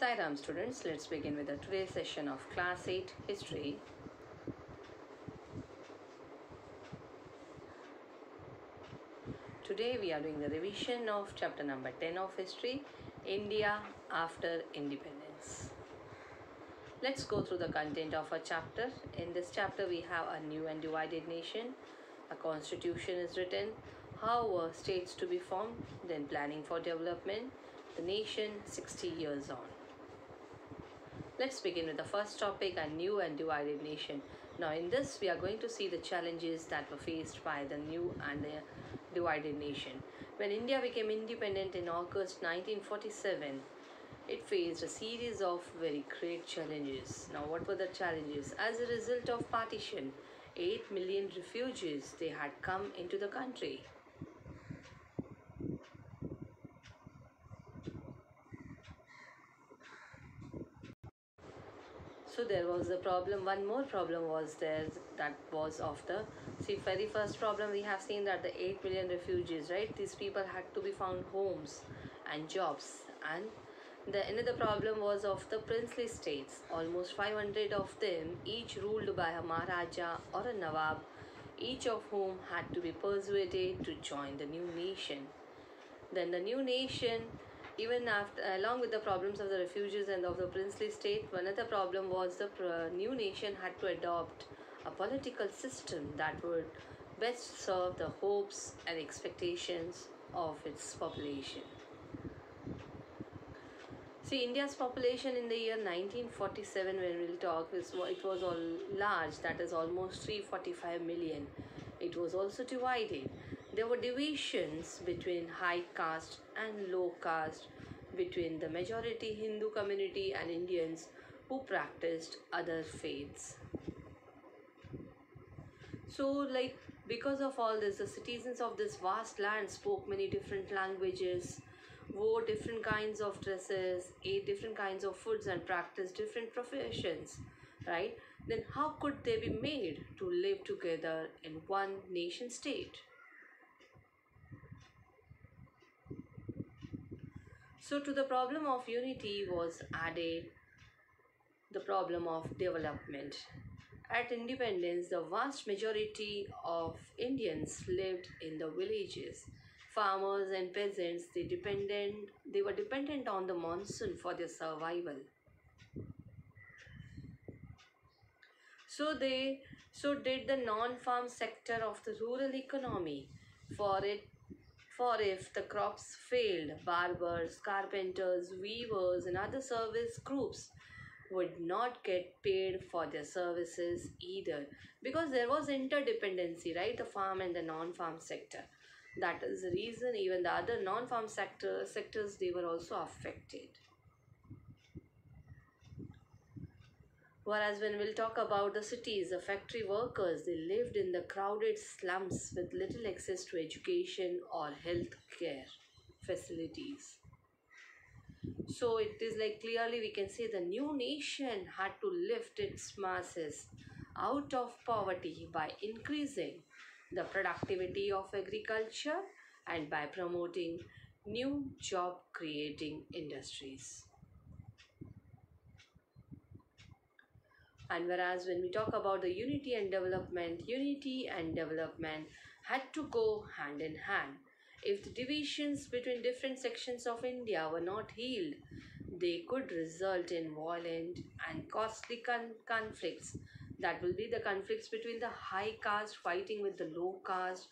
Sairam students, let's begin with the today's session of Class 8 History. Today we are doing the revision of chapter number 10 of History, India after Independence. Let's go through the content of a chapter. In this chapter we have a new and divided nation, a constitution is written, how were states to be formed, then planning for development, the nation 60 years on. Let's begin with the first topic, a new and divided nation. Now in this we are going to see the challenges that were faced by the new and the divided nation. When India became independent in August 1947, it faced a series of very great challenges. Now what were the challenges? As a result of partition, 8 million refugees they had come into the country. So there was a problem. One more problem was there, that was of the very first problem. We have seen that the 8 million refugees, right? These people had to be found homes and jobs. And the another problem was of the princely states. Almost 500 of them, each ruled by a Maharaja or a Nawab, each of whom had to be persuaded to join the new nation. Then the new nation, even after, along with the problems of the refugees and of the princely state, one other problem was the new nation had to adopt a political system that would best serve the hopes and expectations of its population. See, India's population in the year 1947, when we'll talk, it was all large, that is almost 345 million. It was also divided. There were divisions between high caste and low caste, between the majority Hindu community and Indians who practiced other faiths. So, because of all this, the citizens of this vast land spoke many different languages, wore different kinds of dresses, ate different kinds of foods, and practiced different professions, right? Then how could they be made to live together in one nation state? So to the problem of unity was added the problem of development. At independence, the vast majority of Indians lived in the villages. Farmers and peasants, they were dependent on the monsoon for their survival. So did the non-farm sector of the rural economy. For if the crops failed, barbers, carpenters, weavers, and other service groups would not get paid for their services either, because there was interdependency, right? The farm and the non-farm sector. That is the reason even the other non-farm sectors they were also affected. Whereas when we'll talk about the cities, the factory workers, they lived in the crowded slums with little access to education or health care facilities. So it is clearly we can say the new nation had to lift its masses out of poverty by increasing the productivity of agriculture and by promoting new job creating industries. And whereas when we talk about the unity and development had to go hand in hand. If the divisions between different sections of India were not healed, they could result in violent and costly conflicts. That will be the conflicts between the high caste fighting with the low caste,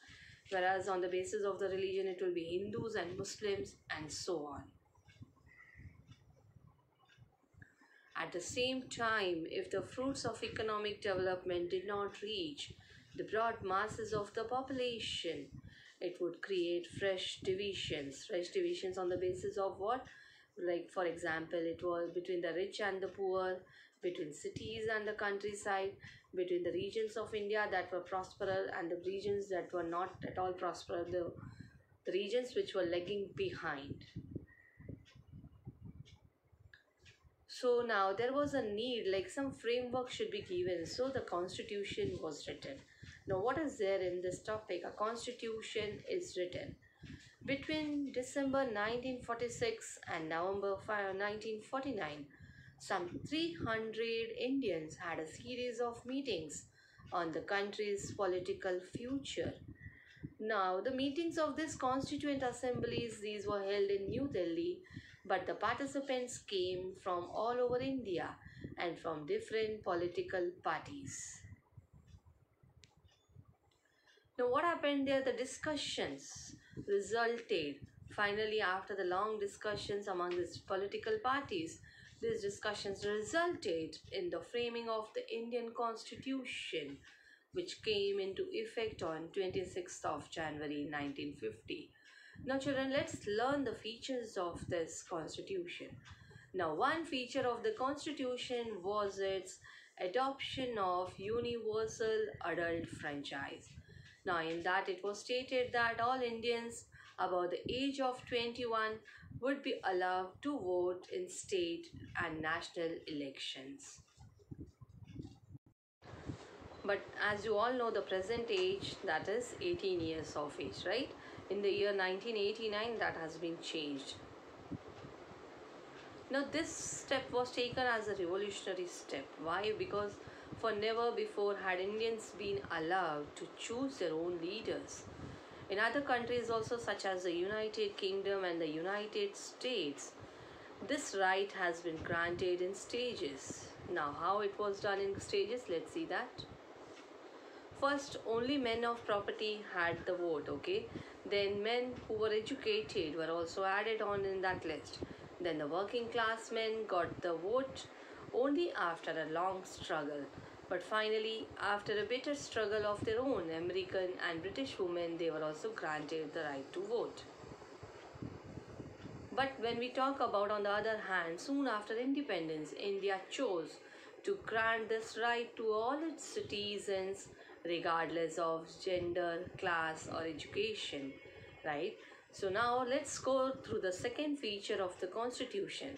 whereas on the basis of the religion it will be Hindus and Muslims and so on. At the same time, if the fruits of economic development did not reach the broad masses of the population, it would create fresh divisions. Fresh divisions on the basis of what? For example, it was between the rich and the poor, between cities and the countryside, between the regions of India that were prosperous and the regions that were not at all prosperous, the regions which were lagging behind. So now there was a need, some framework should be given. So the constitution was written. Now what is there in this topic? A constitution is written. Between December 1946 and November 1949, some 300 Indians had a series of meetings on the country's political future. Now, the meetings of this constituent assemblies, these were held in New Delhi, but the participants came from all over India and from different political parties. Now, what happened there? The discussions resulted finally, after the long discussions among these political parties, these discussions resulted in the framing of the Indian Constitution, which came into effect on 26th of January 1950. Now, children, let's learn the features of this constitution. Now, one feature of the constitution was its adoption of universal adult franchise. Now, in that it was stated that all Indians above the age of 21 would be allowed to vote in state and national elections. But as you all know, the present age, that is 18 years of age, right? In the year 1989, that has been changed. Now, this step was taken as a revolutionary step. Why? Because for never before had Indians been allowed to choose their own leaders. In other countries also, such as the United Kingdom and the United States, this right has been granted in stages. Now, how it was done in stages, let's see that. First, only men of property had the vote, okay? Then men who were educated were also added on in that list. Then the working class men got the vote only after a long struggle. But finally, after a bitter struggle of their own, American and British women, they were also granted the right to vote. But when we talk about, on the other hand, soon after independence, India chose to grant this right to all its citizens regardless of gender, class or education, right? So now let's go through the second feature of the constitution.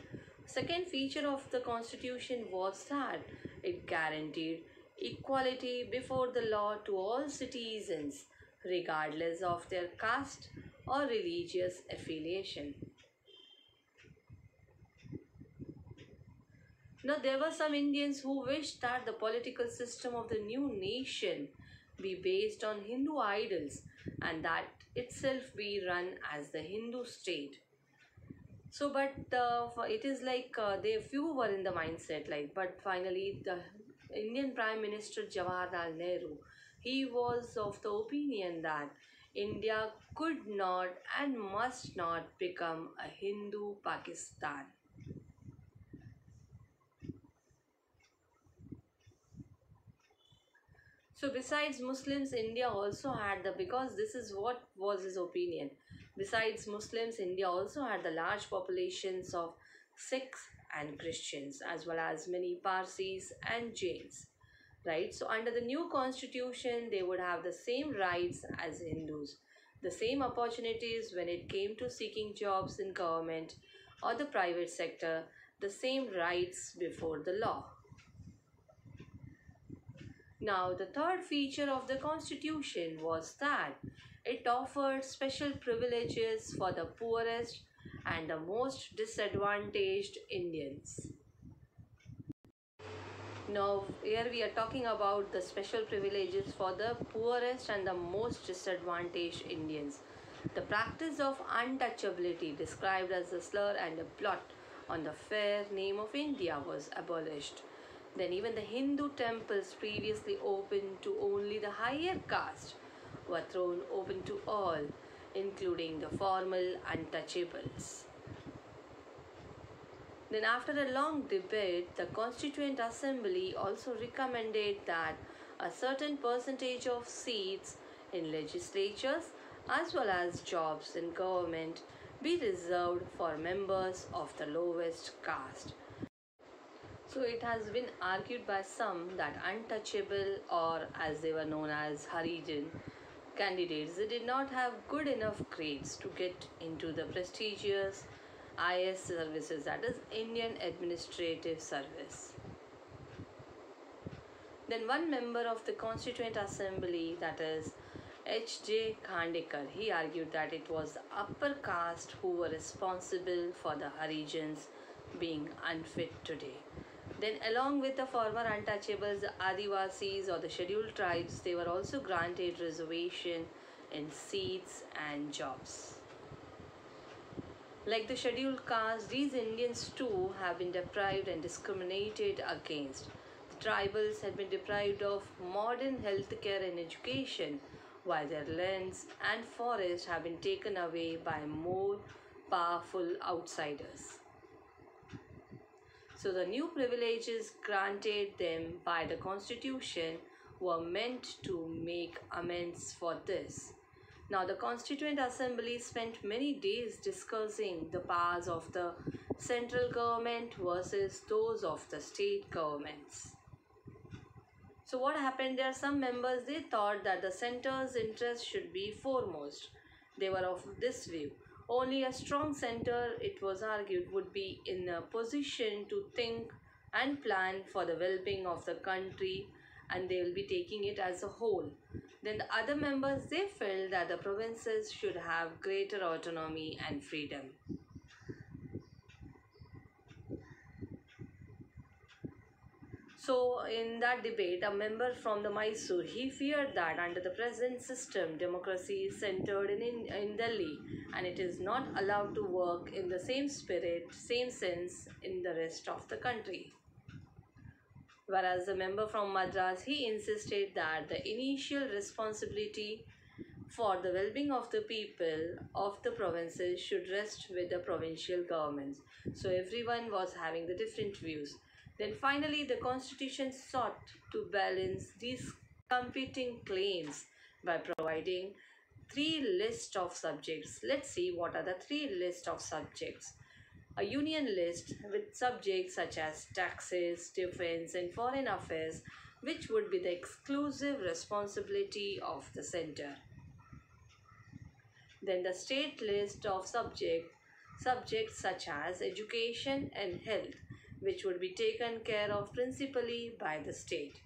Second feature of the constitution was that it guaranteed equality before the law to all citizens regardless of their caste or religious affiliation. Now, there were some Indians who wished that the political system of the new nation be based on Hindu idols and that itself be run as the Hindu state. So, but it is like they few were in the mindset, like, but finally the Indian Prime Minister Jawaharlal Nehru, he was of the opinion that India could not and must not become a Hindu Pakistan. So besides Muslims, India also had because this is what was his opinion. Besides Muslims, India also had the large populations of Sikhs and Christians, as well as many Parsis and Jains. Right? So under the new constitution, they would have the same rights as Hindus, the same opportunities when it came to seeking jobs in government or the private sector, the same rights before the law. Now, the third feature of the Constitution was that it offered special privileges for the poorest and the most disadvantaged Indians. Now, here we are talking about the special privileges for the poorest and the most disadvantaged Indians. The practice of untouchability, described as a slur and a blot on the fair name of India, was abolished. Then even the Hindu temples previously open to only the higher caste were thrown open to all, including the formal untouchables. Then after a long debate, the Constituent Assembly also recommended that a certain percentage of seats in legislatures as well as jobs in government be reserved for members of the lowest caste. So it has been argued by some that untouchable, or as they were known as Harijan candidates, they did not have good enough grades to get into the prestigious IS services, that is Indian Administrative Service. Then one member of the Constituent Assembly, that is H.J. Khandekar, he argued that it was the upper caste who were responsible for the Harijans being unfit today. Then, along with the former untouchables, the Adivasis or the scheduled tribes, they were also granted reservation in seats and jobs. Like the scheduled castes, these Indians too have been deprived and discriminated against. The tribals had been deprived of modern healthcare and education, while their lands and forests have been taken away by more powerful outsiders. So the new privileges granted them by the Constitution were meant to make amends for this. Now, the Constituent Assembly spent many days discussing the powers of the central government versus those of the state governments. So, what happened there? Some members they thought that the center's interest should be foremost. They were of this view. Only a strong center, it was argued, would be in a position to think and plan for the well being of the country, and they will be taking it as a whole. Then the other members they felt that the provinces should have greater autonomy and freedom. So in that debate, a member from the Mysore, he feared that under the present system, democracy is centered in Delhi and it is not allowed to work in the same spirit, same sense in the rest of the country. Whereas the member from Madras, he insisted that the initial responsibility for the well-being of the people of the provinces should rest with the provincial governments. So everyone was having the different views. Then finally, the constitution sought to balance these competing claims by providing three lists of subjects. Let's see what are the three lists of subjects. A union list with subjects such as taxes, defense, and foreign affairs, which would be the exclusive responsibility of the center. Then the state list of subjects such as education and health, which would be taken care of principally by the state.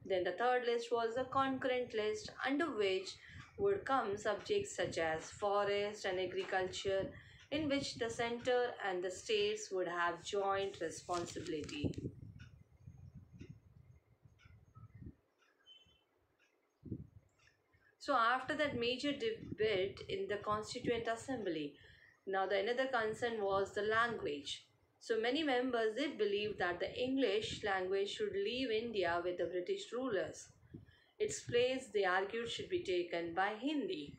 Then the third list was the concurrent list, under which would come subjects such as forest and agriculture, in which the center and the states would have joint responsibility. So after that major debate in the Constituent Assembly, now the another concern was the language. So many members they believed that the English language should leave India with the British rulers. Its place, they argued, should be taken by Hindi.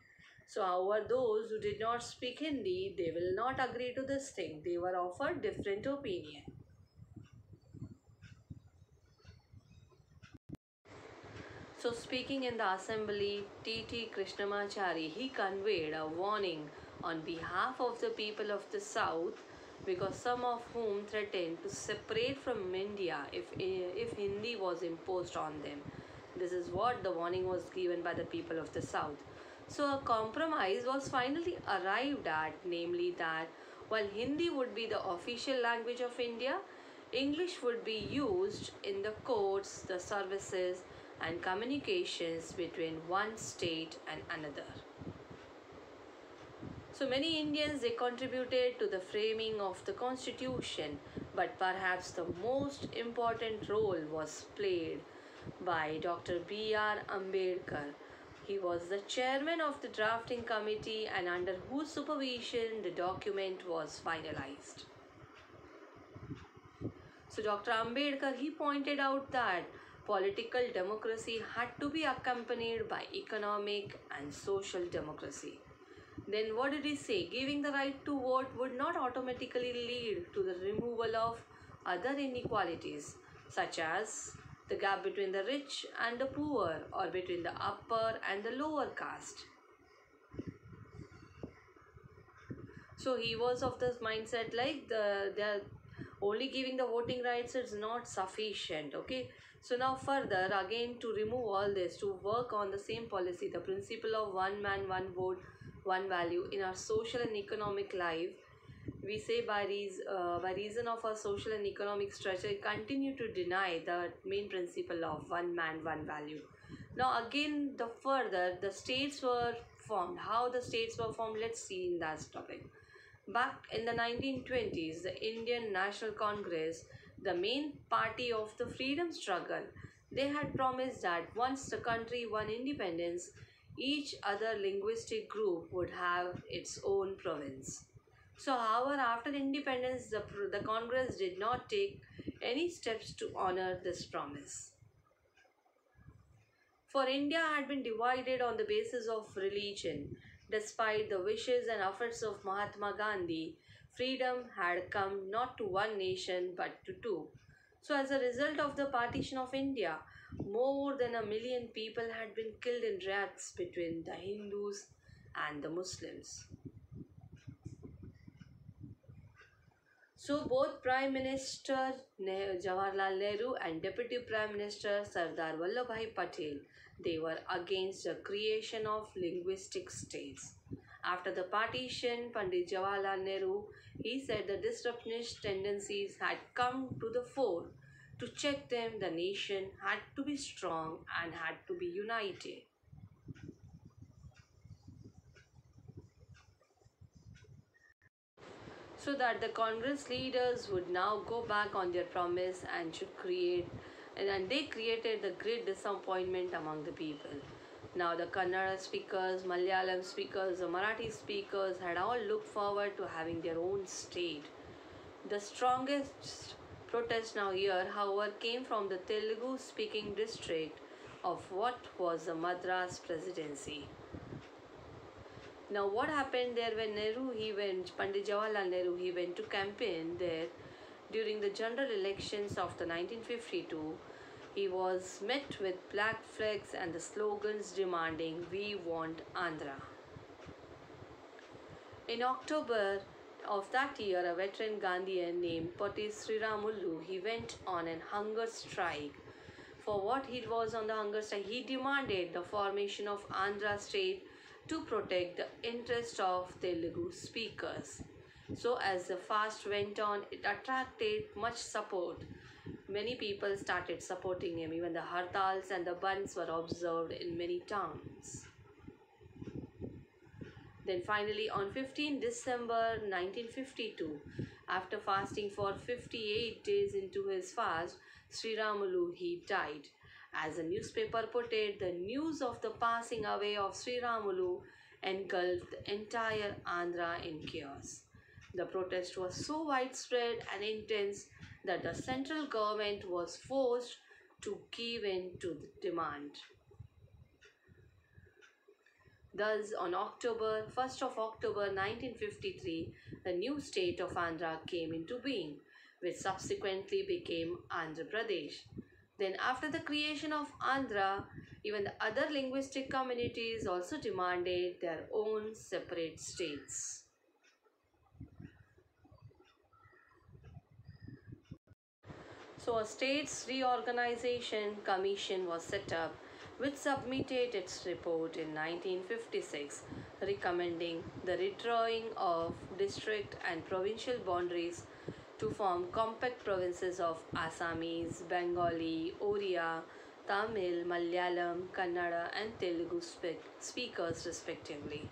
So however, those who did not speak Hindi, they will not agree to this thing. They were of a different opinion. So speaking in the assembly, T.T. Krishnamachari, he conveyed a warning on behalf of the people of the south, because some of whom threatened to separate from India if Hindi was imposed on them. This is what the warning was given by the people of the south. So a compromise was finally arrived at, namely that while Hindi would be the official language of India, English would be used in the courts, the services, and communications between one state and another. So many Indians they contributed to the framing of the constitution, but perhaps the most important role was played by Dr. B.R. Ambedkar. He was the chairman of the drafting committee and under whose supervision the document was finalized. So Dr. Ambedkar he pointed out that political democracy had to be accompanied by economic and social democracy. Then what did he say? Giving the right to vote would not automatically lead to the removal of other inequalities, such as the gap between the rich and the poor, or between the upper and the lower caste. So he was of this mindset like they are only giving the voting rights is not sufficient. Okay, so now further again to remove all this, to work on the same policy, the principle of one man, one vote, one value in our social and economic life. We say by reason of our social and economic structure, continue to deny the main principle of one man, one value. Now again, the further the states were formed, how the states were formed, let's see in that topic. Back in the 1920s, the Indian National Congress, the main party of the freedom struggle, they had promised that once the country won independence, each other linguistic group would have its own province. So, however, after independence, the Congress did not take any steps to honor this promise. For India had been divided on the basis of religion. Despite the wishes and efforts of Mahatma Gandhi, freedom had come not to one nation but to two. So, as a result of the partition of India, more than 1 million people had been killed in riots between the Hindus and the Muslims. So both Prime Minister Jawaharlal Nehru and Deputy Prime Minister Sardar Vallabhbhai Patel, they were against the creation of linguistic states. After the partition, Pandit Jawaharlal Nehru, he said the disruptionist tendencies had come to the fore. To check them, the nation had to be strong and had to be united. So that the Congress leaders would now go back on their promise and should create, and they created the great disappointment among the people. Now the Kannada speakers, Malayalam speakers, the Marathi speakers had all looked forward to having their own state. The strongest protest now here, however, came from the Telugu speaking district of what was the Madras Presidency. Now, what happened there when Pandit Jawaharlal Nehru, he went to campaign there during the general elections of the 1952. He was met with black flags and the slogans demanding, "We want Andhra." In October of that year, a veteran Gandhian named Potti Sriramulu, he went on an hunger strike. For what he was on the hunger strike, he demanded the formation of Andhra state to protect the interest of Telugu speakers. So as the fast went on, it attracted much support. Many people started supporting him. Even the hartals and the bands were observed in many towns. Then finally on 15 December 1952, after fasting for 58 days into his fast, Sriramulu, he died. As the newspaper put it, the news of the passing away of Sriramulu engulfed the entire Andhra in chaos. The protest was so widespread and intense that the central government was forced to give in to the demand. Thus, on 1st of October 1953, the new state of Andhra came into being, which subsequently became Andhra Pradesh. Then after the creation of Andhra, even the other linguistic communities also demanded their own separate states. So a states reorganization commission was set up, which submitted its report in 1956 recommending the redrawing of district and provincial boundaries to form compact provinces of Assamese, Bengali, Oriya, Tamil, Malayalam, Kannada and Telugu speakers respectively.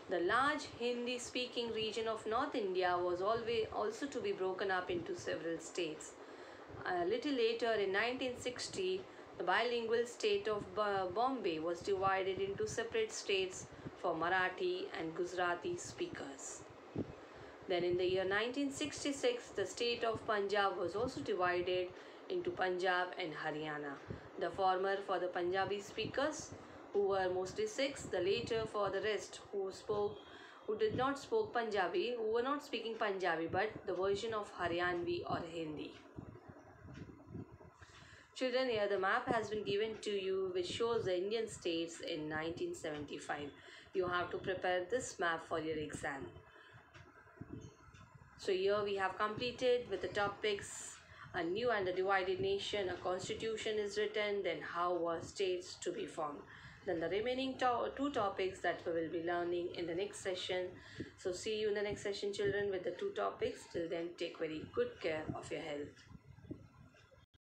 The large Hindi-speaking region of North India was also to be broken up into several states. A little later in 1960, the bilingual state of Bombay was divided into separate states for Marathi and Gujarati speakers. Then in the year 1966, the state of Punjab was also divided into Punjab and Haryana. The former for the Punjabi speakers, who were mostly Sikhs, the later for the rest who did not speak Punjabi, who were not speaking Punjabi but the version of Haryanvi or Hindi. Children, here the map has been given to you which shows the Indian states in 1975. You have to prepare this map for your exam. So here we have completed with the topics: a new and a divided nation, a constitution is written, then how were states to be formed. Then the remaining two topics that we will be learning in the next session. So see you in the next session, children, with the two topics. Till then, take very good care of your health.